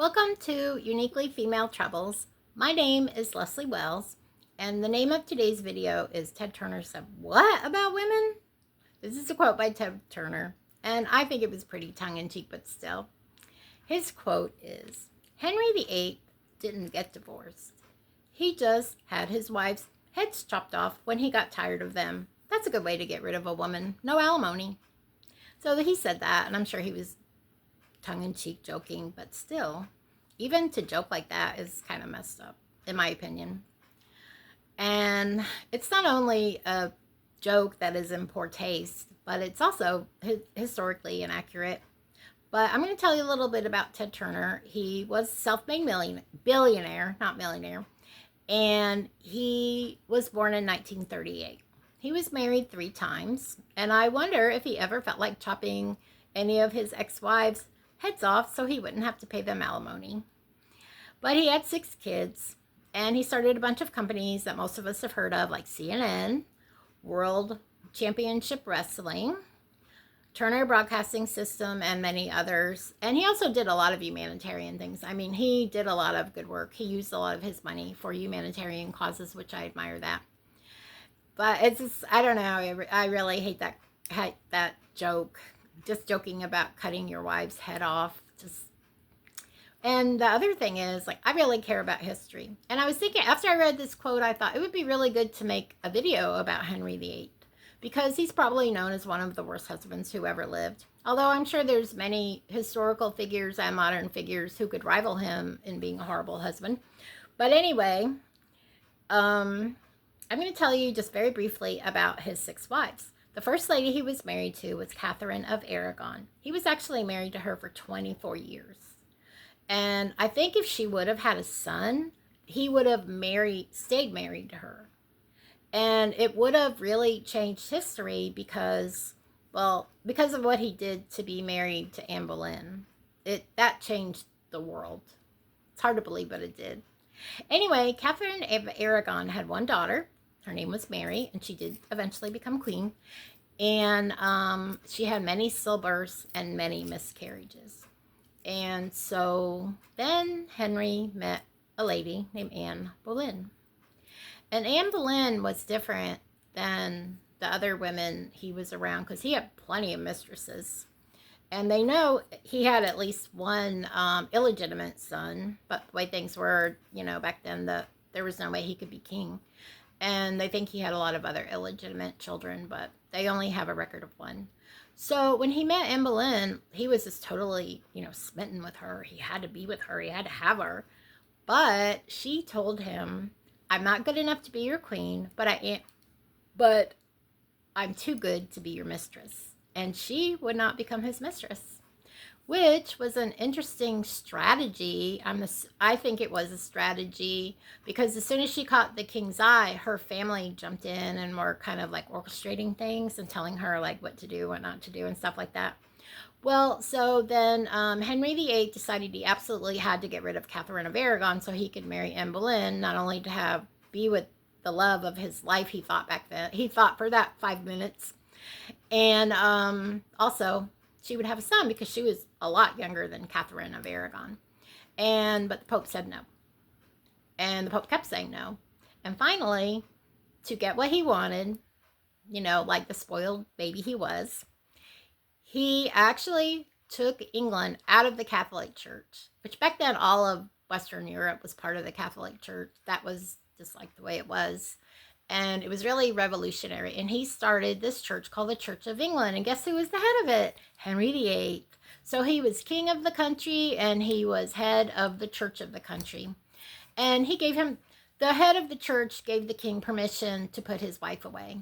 Welcome to Uniquely Female Troubles. My name is Leslie Wells, and the name of today's video is Ted Turner Said What About Women? This is a quote by Ted Turner, and I think it was pretty tongue-in-cheek, but still. His quote is, Henry VIII didn't get divorced. He just had his wife's heads chopped off when he got tired of them. That's a good way to get rid of a woman. No alimony. So he said that, and I'm sure he was tongue-in-cheek joking, but still, even to joke like that is kind of messed up, in my opinion. And it's not only a joke that is in poor taste, but it's also historically inaccurate. But I'm going to tell you a little bit about Ted Turner. He was a self-made billionaire, not millionaire, and he was born in 1938. He was married 3 times, and I wonder if he ever felt like chopping any of his ex-wives' heads off so he wouldn't have to pay them alimony. But he had 6 kids, and he started a bunch of companies that most of us have heard of, like CNN, World Championship Wrestling, Turner Broadcasting System, and many others. And he also did a lot of humanitarian things. I mean, he did a lot of good work. He used a lot of his money for humanitarian causes, which I admire that. But it's just, I don't know, I really hate that joke. Just joking about cutting your wife's head off. And the other thing is, like, I really care about history. And I was thinking, after I read this quote, I thought it would be really good to make a video about Henry VIII, because he's probably known as one of the worst husbands who ever lived. Although I'm sure there's many historical figures and modern figures who could rival him in being a horrible husband. But anyway, I'm going to tell you just very briefly about his 6 wives. The first lady he was married to was Catherine of Aragon. He was actually married to her for 24 years. And I think if she would have had a son, he would have stayed married to her. And it would have really changed history because of what he did to be married to Anne Boleyn. That changed the world. It's hard to believe, but it did. Anyway, Catherine of Aragon had 1 daughter. Her name was Mary, and she did eventually become queen. And she had many stillbirths and many miscarriages. And so then Henry met a lady named Anne Boleyn. And Anne Boleyn was different than the other women he was around, because he had plenty of mistresses. And they know he had at least 1 illegitimate son. But the way things were, back then, there was no way he could be king. And they think he had a lot of other illegitimate children, but they only have a record of 1. So when he met Anne Boleyn, he was just totally, smitten with her. He had to be with her. He had to have her. But she told him, I'm not good enough to be your queen, but I'm too good to be your mistress. And she would not become his mistress, which was an interesting strategy. I think it was a strategy, because as soon as she caught the king's eye, her family jumped in and were kind of like orchestrating things and telling her like what to do, what not to do, and stuff like that. Well, so then Henry VIII decided he absolutely had to get rid of Catherine of Aragon so he could marry Anne Boleyn, not only to be with the love of his life, he thought back then. He thought for that 5 minutes. And also, she would have a son, because she was a lot younger than Catherine of Aragon. But the Pope said no. And the Pope kept saying no. And finally, to get what he wanted, like the spoiled baby he was, he actually took England out of the Catholic Church, which back then all of Western Europe was part of the Catholic Church. That was just like the way it was. And it was really revolutionary. And he started this church called the Church of England. And guess who was the head of it? Henry VIII. So he was king of the country, and he was head of the church of the country. And the head of the church gave the king permission to put his wife away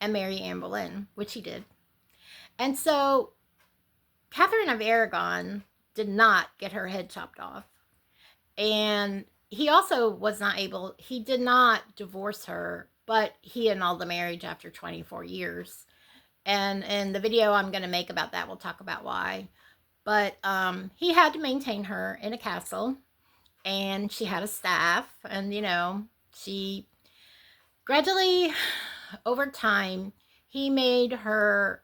and marry Anne Boleyn, which he did. And so Catherine of Aragon did not get her head chopped off. And he also he did not divorce her, but he annulled the marriage after 24 years. And in the video I'm going to make about that, we'll talk about why. But he had to maintain her in a castle, and she had a staff, and, she gradually, over time, he made her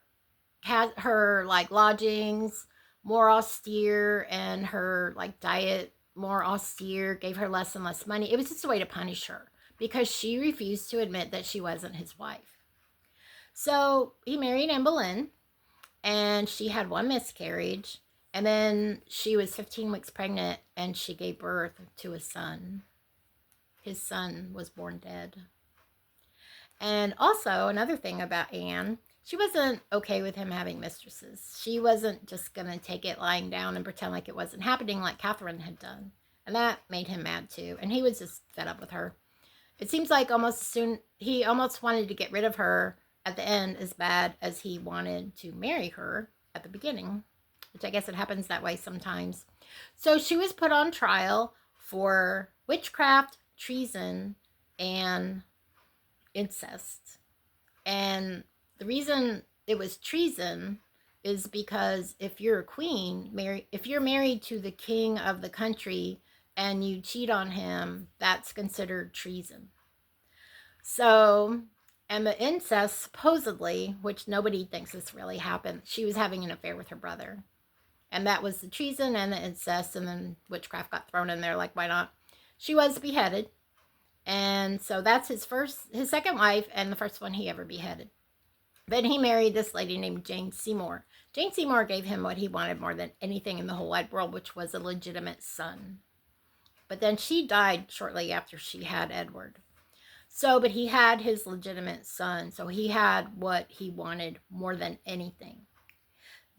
like lodgings more austere and her like diet more austere, gave her less and less money. It was just a way to punish her because she refused to admit that she wasn't his wife. So he married Anne Boleyn, and she had one miscarriage, and then she was 15 weeks pregnant and she gave birth to a son. His son was born dead. And also, another thing about Anne, she wasn't okay with him having mistresses. She wasn't just going to take it lying down and pretend like it wasn't happening like Catherine had done. And that made him mad too. And he was just fed up with her. It seems like he almost wanted to get rid of her at the end as bad as he wanted to marry her at the beginning, which I guess it happens that way sometimes. So she was put on trial for witchcraft, treason, and incest. And the reason it was treason is because if you're a queen, if you're married to the king of the country and you cheat on him, that's considered treason. So, and the incest, supposedly, which nobody thinks this really happened, she was having an affair with her brother. And that was the treason and the incest, and then witchcraft got thrown in there, like, why not? She was beheaded. And so that's his second wife, and the first one he ever beheaded. Then he married this lady named Jane Seymour. Jane Seymour gave him what he wanted more than anything in the whole wide world, which was a legitimate son. But then she died shortly after she had Edward. So, but he had his legitimate son, so he had what he wanted more than anything.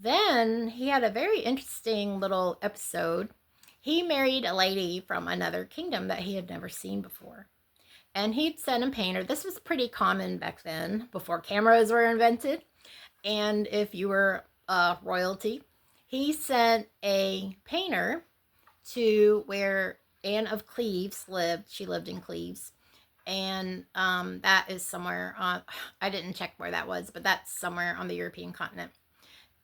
Then he had a very interesting little episode. He married a lady from another kingdom that he had never seen before. And he'd sent a painter. This was pretty common back then, before cameras were invented. And if you were royalty, he sent a painter to where Anne of Cleves lived. She lived in Cleves. And that is somewhere on, I didn't check where that was, but that's somewhere on the European continent.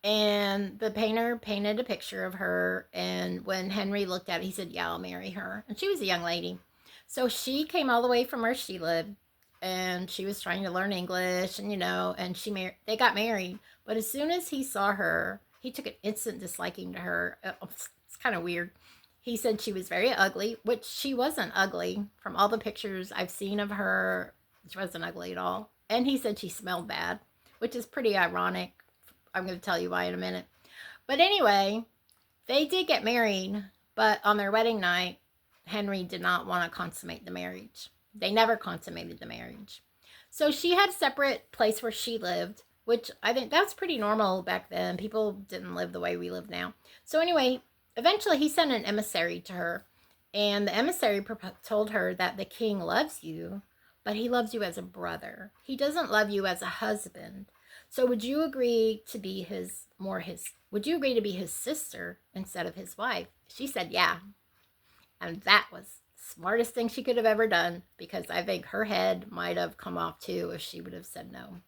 And the painter painted a picture of her. And when Henry looked at it, he said, yeah, I'll marry her. And she was a young lady. So she came all the way from where she lived, and she was trying to learn English, and and they got married. But as soon as he saw her, he took an instant disliking to her. It's kind of weird. He said she was very ugly, which she wasn't ugly. From all the pictures I've seen of her, she wasn't ugly at all. And he said she smelled bad, which is pretty ironic. I'm going to tell you why in a minute. But anyway, they did get married, but on their wedding night, Henry did not want to consummate the marriage. They never consummated the marriage. So she had a separate place where she lived, which I think that's pretty normal back then. People didn't live the way we live now. So anyway, eventually he sent an emissary to her, and the emissary told her that the king loves you, but he loves you as a brother. He doesn't love you as a husband. So would you agree to be would you agree to be his sister instead of his wife? She said, yeah. And that was the smartest thing she could have ever done, because I think her head might have come off too if she would have said no.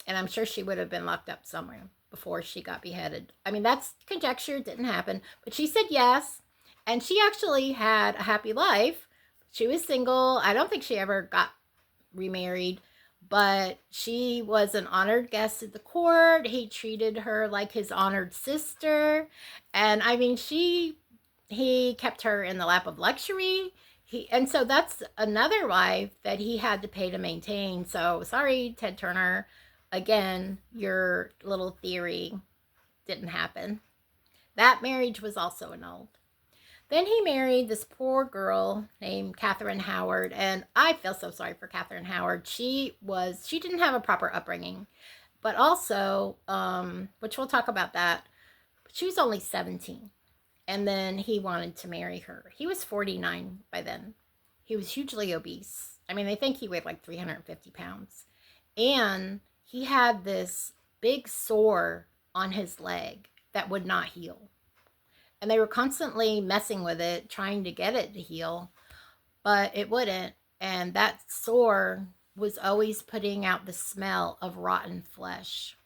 And I'm sure she would have been locked up somewhere before she got beheaded. I mean, that's conjecture, didn't happen. But she said yes. And she actually had a happy life. She was single. I don't think she ever got remarried. But she was an honored guest at the court. He treated her like his honored sister. And I mean, he kept her in the lap of luxury. And so that's another wife that he had to pay to maintain. So sorry, Ted Turner. Again, your little theory didn't happen. That marriage was also annulled. Then he married this poor girl named Catherine Howard. And I feel so sorry for Catherine Howard. She didn't have a proper upbringing. But also, which we'll talk about that, but she was only 17. And then he wanted to marry her. He was 49 by then. He was hugely obese. I mean, they think he weighed like 350 pounds. And he had this big sore on his leg that would not heal. And they were constantly messing with it, trying to get it to heal, but it wouldn't. And that sore was always putting out the smell of rotten flesh.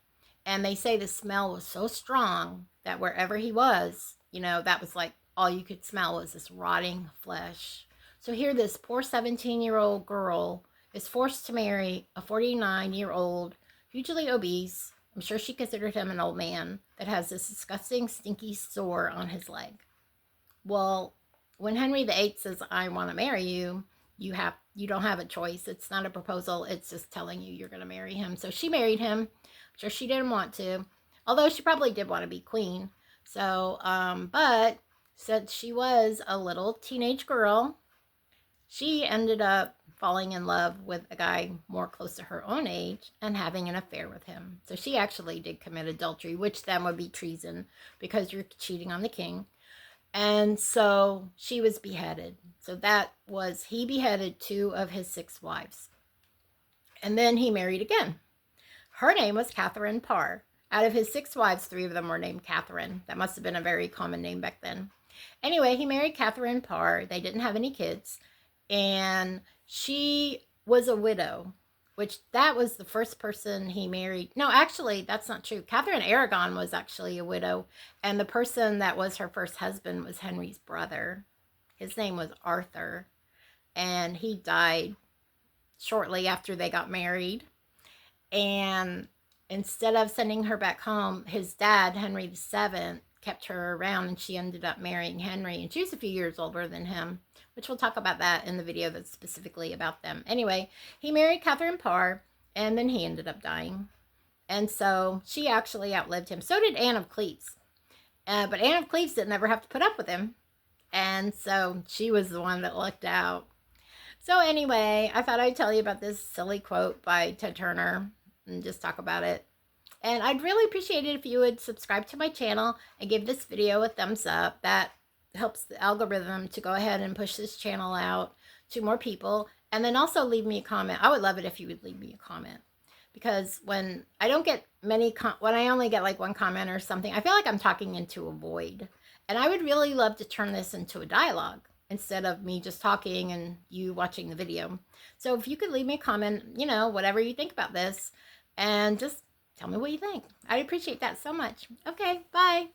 And they say the smell was so strong that wherever he was, that was like all you could smell was this rotting flesh. So here this poor 17-year-old girl is forced to marry a 49-year-old, hugely obese, I'm sure she considered him an old man that has this disgusting, stinky sore on his leg. Well, when Henry VIII says, I want to marry you, you don't have a choice. It's not a proposal. It's just telling you you're going to marry him. So she married him. I'm sure she didn't want to, although she probably did want to be queen. So, but since she was a little teenage girl, she ended up falling in love with a guy more close to her own age and having an affair with him. So she actually did commit adultery, which then would be treason because you're cheating on the king. And so she was beheaded. So that was, he beheaded 2 of his 6 wives. And then he married again. Her name was Catherine Parr. Out of his 6 wives, 3 of them were named Catherine. That must have been a very common name back then. Anyway, he married Catherine Parr. They didn't have any kids. And she was a widow, which that was the first person he married. No, actually, that's not true. Catherine Aragon was actually a widow, and the person that was her first husband was Henry's brother. His name was Arthur, and he died shortly after they got married. And instead of sending her back home, his dad, Henry VII, kept her around, and she ended up marrying Henry, and she was a few years older than him, which we'll talk about that in the video that's specifically about them. Anyway, he married Catherine Parr, and then he ended up dying. And so she actually outlived him. So did Anne of Cleves. But Anne of Cleves didn't ever have to put up with him. And so she was the one that lucked out. So anyway, I thought I'd tell you about this silly quote by Ted Turner and just talk about it. And I'd really appreciate it if you would subscribe to my channel and give this video a thumbs up. That helps the algorithm to go ahead and push this channel out to more people. And then also leave me a comment. I would love it if you would leave me a comment. Because when I don't get many, when I only get like 1 comment or something, I feel like I'm talking into a void. And I would really love to turn this into a dialogue instead of me just talking and you watching the video. So if you could leave me a comment, you know, whatever you think about this, and just tell me what you think. I'd appreciate that so much. Okay, bye.